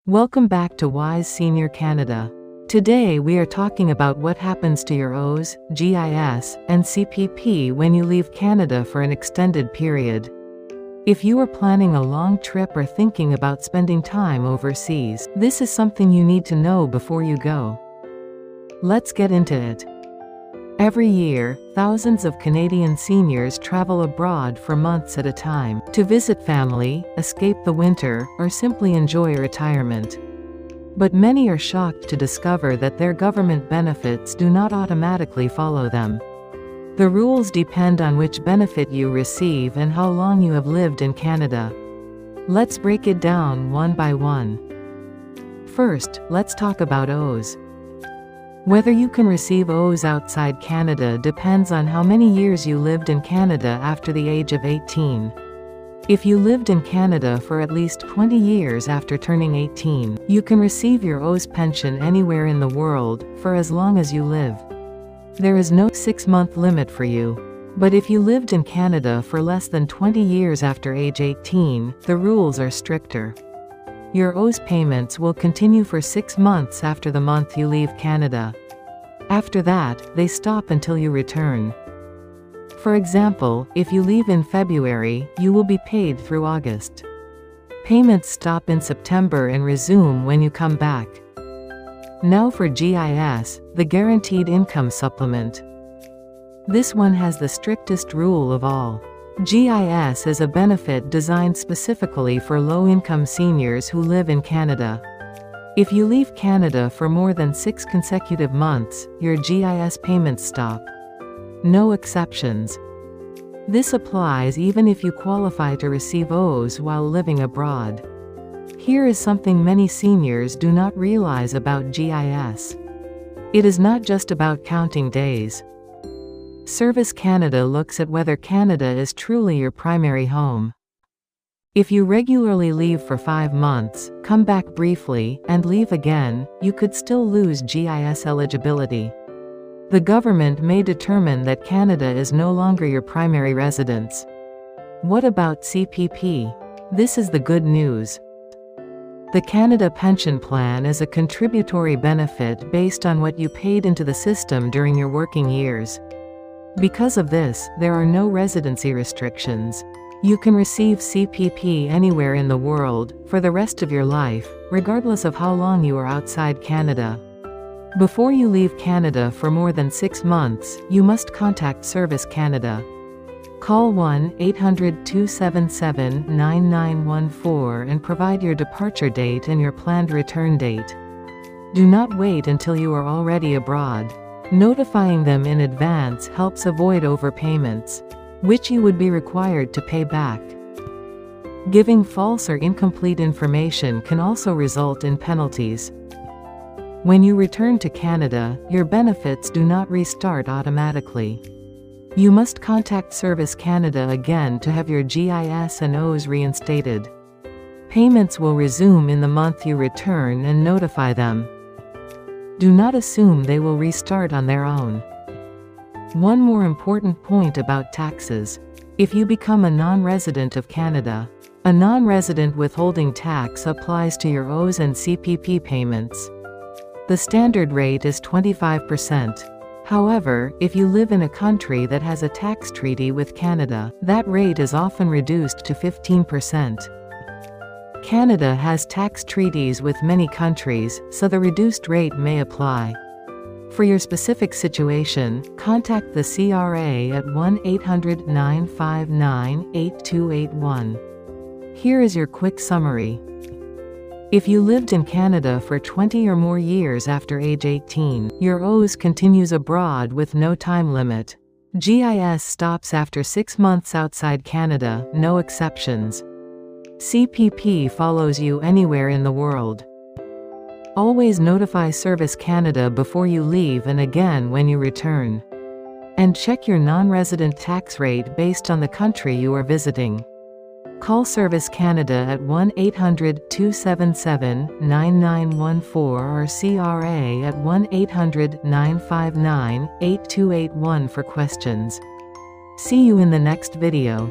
Welcome back to Wise Senior Canada. Today we are talking about what happens to your O's, GIS, and CPP when you leave Canada for an extended period. If you are planning a long trip or thinking about spending time overseas, this is something you need to know before you go. Let's get into it. Every year, thousands of Canadian seniors travel abroad for months at a time, to visit family, escape the winter, or simply enjoy retirement. But many are shocked to discover that their government benefits do not automatically follow them. The rules depend on which benefit you receive and how long you have lived in Canada. Let's break it down one by one. First, let's talk about O's. Whether you can receive O's outside Canada depends on how many years you lived in Canada after the age of 18. If you lived in Canada for at least 20 years after turning 18, you can receive your O's pension anywhere in the world, for as long as you live. There is no 6-month limit for you. But if you lived in Canada for less than 20 years after age 18, the rules are stricter. Your O's payments will continue for 6 months after the month you leave Canada. After that, they stop until you return. For example, if you leave in February, you will be paid through August. Payments stop in September and resume when you come back. Now for GIS, the Guaranteed Income Supplement. This one has the strictest rule of all. GIS is a benefit designed specifically for low-income seniors who live in Canada. If you leave Canada for more than 6 consecutive months, your GIS payments stop. No exceptions. This applies even if you qualify to receive O's while living abroad. Here is something many seniors do not realize about GIS. It is not just about counting days. Service Canada looks at whether Canada is truly your primary home. If you regularly leave for 5 months, come back briefly, and leave again, you could still lose GIS eligibility. The government may determine that Canada is no longer your primary residence. What about CPP? This is the good news. The Canada Pension Plan is a contributory benefit based on what you paid into the system during your working years. Because of this, there are no residency restrictions. You can receive CPP anywhere in the world, for the rest of your life, regardless of how long you are outside Canada. Before you leave Canada for more than 6 months, you must contact Service Canada. Call 1-800-277-9914 and provide your departure date and your planned return date. Do not wait until you are already abroad. Notifying them in advance helps avoid overpayments, which you would be required to pay back. Giving false or incomplete information can also result in penalties. When you return to Canada, your benefits do not restart automatically. You must contact Service Canada again to have your GIS and O's reinstated. Payments will resume in the month you return and notify them. Do not assume they will restart on their own. One more important point about taxes. If you become a non-resident of Canada, a non-resident withholding tax applies to your O's and CPP payments. The standard rate is 25%. However, if you live in a country that has a tax treaty with Canada, that rate is often reduced to 15%. Canada has tax treaties with many countries, so the reduced rate may apply. For your specific situation, contact the CRA at 1-800-959-8281. Here is your quick summary. If you lived in Canada for 20 or more years after age 18, your O's continues abroad with no time limit. GIS stops after 6 months outside Canada, no exceptions. CPP follows you anywhere in the world. Always notify Service Canada before you leave and again when you return. And check your non-resident tax rate based on the country you are visiting. Call Service Canada at 1-800-277-9914 or CRA at 1-800-959-8281 for questions. See you in the next video.